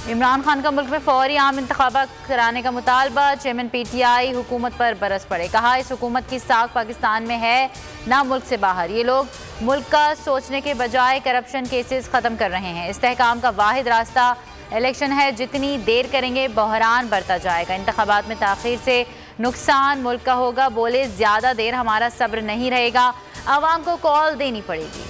इमरान खान का मुल्क में फौरी आम इंतखाबात कराने का मुतालबा। चेयरमैन PTI हुकूमत पर बरस पड़े। कहा इस हुकूमत की साख पाकिस्तान में है ना मुल्क से बाहर। ये लोग मुल्क का सोचने के बजाय करप्शन केसेस ख़त्म कर रहे हैं। इस्तेहकाम का वाहिद रास्ता इलेक्शन है। जितनी देर करेंगे बहरान बढ़ता जाएगा। इंतखाबात में ताख़ीर से नुकसान मुल्क का होगा। बोले ज़्यादा देर हमारा सब्र नहीं रहेगा, आवाम को कॉल देनी पड़ेगी।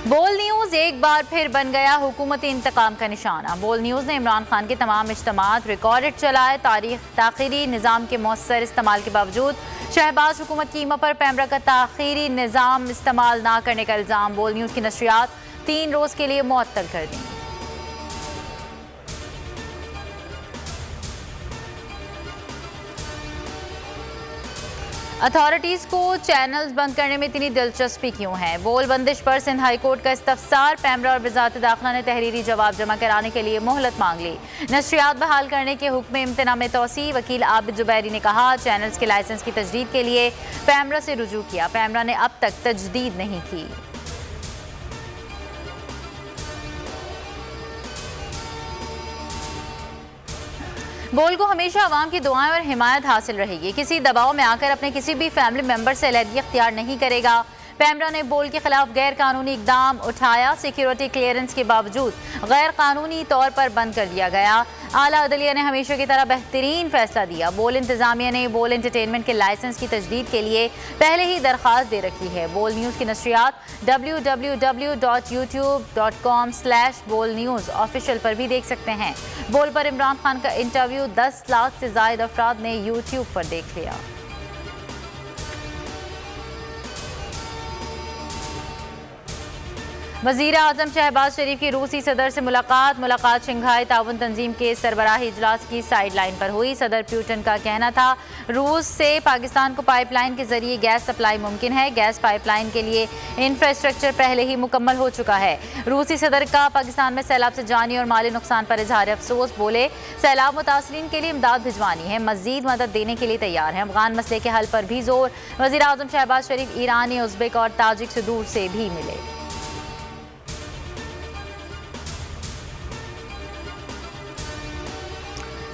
बोल न्यूज़ एक बार फिर बन गया हुकूमती इंतकाम का निशाना। बोल न्यूज़ ने इमरान खान के तमाम इज्तिमात रिकॉर्डेड चलाए। ताख़ीरी निज़ाम के मौसर इस्तेमाल के बावजूद शहबाज हुकूमत की ईमा पर पैमरा का ताख़ीरी निज़ाम इस्तेमाल ना करने का इल्ज़ाम। बोल न्यूज़ की नशरियात 3 रोज़ के लिए मुअत्तल कर दी। अथॉरिटीज़ को चैनल्स बंद करने में इतनी दिलचस्पी क्यों है? बोल बंदिश पर सिंध हाई कोर्ट का इस्तफसार। पैमरा और वज़ारत दाखिला ने तहरीरी जवाब जमा कराने के लिए मोहलत मांग ली। नशरियात बहाल करने के हुक्म इम्तना में तोसी। वकील आबिद जुबैरी ने कहा चैनल्स के लाइसेंस की तजदीद के लिए पैमरा से रुजू किया। पैमरा ने अब तक तजदीद नहीं की। बोल को हमेशा अवाम की दुआएं और हिमायत हासिल रहेगी। किसी दबाव में आकर अपने किसी भी फैमिली मेंबर से अलहदगी अख्तियार नहीं करेगा। पैमरा ने बोल के खिलाफ गैर कानूनी इकदाम उठाया। सिक्योरिटी क्लियरेंस के बावजूद गैर कानूनी तौर पर बंद कर दिया गया। आला अदलिया ने हमेशा की तरह बेहतरीन फैसला दिया। बोल इंतजामिया ने बोल एंटरटेनमेंट के लाइसेंस की तजदीद के लिए पहले ही दरख्वास्त दे रखी है। बोल न्यूज़ की नशरियात www.youtube.com/bolnews ऑफिशियल पर भी देख सकते हैं। बोल पर इमरान खान का इंटरव्यू 10 लाख से ज्यादा अफराद ने यूट्यूब पर देख लिया। वज़ीर आज़म शहबाज शरीफ की रूसी सदर से मुलाकात शंघाई ताउन तंजीम के सरबराही इजलास की साइड लाइन पर हुई। सदर प्यूटन का कहना था रूस से पाकिस्तान को पाइपलाइन के जरिए गैस सप्लाई मुमकिन है। गैस पाइपलाइन के लिए इंफ्रास्ट्रक्चर पहले ही मुकम्मल हो चुका है। रूसी सदर का पाकिस्तान में सैलाब से जानी और माली नुकसान पर इजहार अफसोस। बोले सैलाब मुतासरीन के लिए इमदाद भिजवानी है, मजीद मदद देने के लिए तैयार है। अफगान मसले के हल पर भी जोर। वज़ीर आज़म शहबाज शरीफ ईरानी, उज़्बेक और ताजिक सदूर से भी मिले।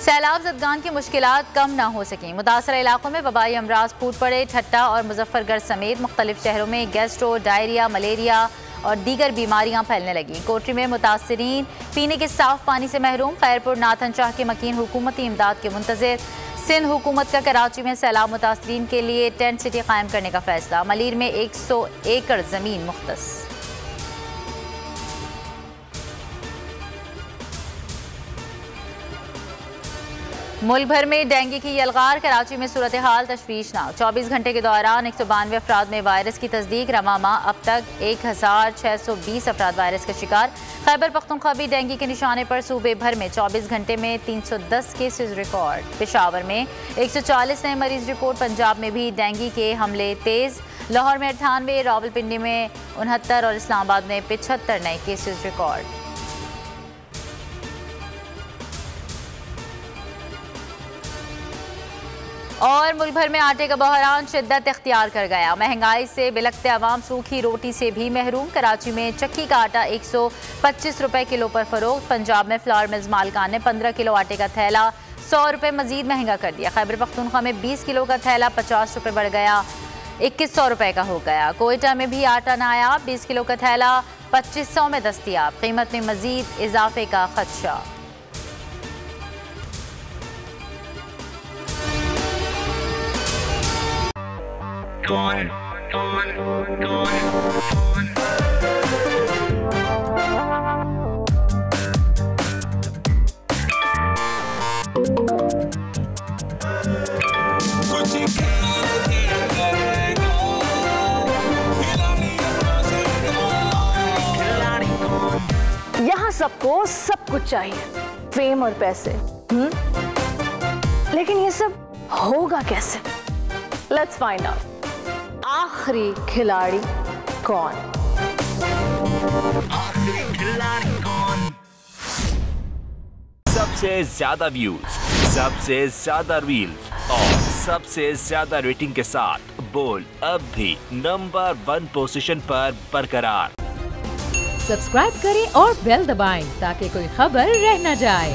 सैलाब ज़दगान की मुश्किलात कम ना हो सकें। मुतासरा इलाकों में वबाई अमराज फूट पड़े। ठट्टा और मुजफ्फरगढ़ समेत मुख्तलिफ शहरों में गैस्ट्रो, डायरिया, मलेरिया और दीगर बीमारियां फैलने लगी। कोटरी में मुतासरीन पीने के साफ पानी से महरूम। खैरपुर नाथन शाह के मकीन हुकूमती इमदाद के मुंतज़िर। सिंध हुकूमत का कराची में सैलाब मुतासरीन के लिए टेंट सिटी कायम करने का फैसला। मलीर में 100 एकड़ ज़मीन मुख्तस। मुल्क भर में डेंगू की यलगार। कराची में सूरत हाल तशवीशनाक। 24 घंटे के दौरान 192 अफराद में वायरस की तस्दीक। रवा माह अब तक 1620 अफराद वायरस का शिकार। खैबर पख्तूनख्वा भी डेंगू के निशाने पर। सूबे भर में 24 घंटे में 310 केसेज रिकॉर्ड। पेशावर में 140 नए मरीज रिपोर्ट। पंजाब में भी डेंगू के हमले तेज। लाहौर में 98, रावलपिंडी में 69 और इस्लामाबाद में 75 नए केसेज रिकॉर्ड। और मुल्क भर में आटे का बहरान शिद्दत इख्तियार कर गया। महंगाई से बिलखते अवाम सूखी रोटी से भी महरूम। कराची में चक्की का आटा 125 रुपए किलो पर फरोख्त। पंजाब में फ्लावर मिल्स मालकान ने 15 किलो आटे का थैला 100 रुपए मजीद महंगा कर दिया। खैबर पख्तूनख्वा में 20 किलो का थैला 50 रुपए बढ़ गया, 2100 रुपए का हो गया। कोयटा में भी आटा नायाब, 20 किलो का थैला 2500 में दस्तियाब। कीमत में मजीद इजाफे का खदशा। यहाँ सबको सब कुछ चाहिए, फेम और पैसे। लेकिन ये सब होगा कैसे? Let's find out. आखिरी खिलाड़ी कौन? सबसे ज्यादा व्यूज, सबसे ज्यादा रील्स और सबसे ज्यादा रेटिंग के साथ बोल अब भी नंबर 1 पोजीशन पर बरकरार। सब्सक्राइब करें और बेल दबाएं ताकि कोई खबर रह न जाए।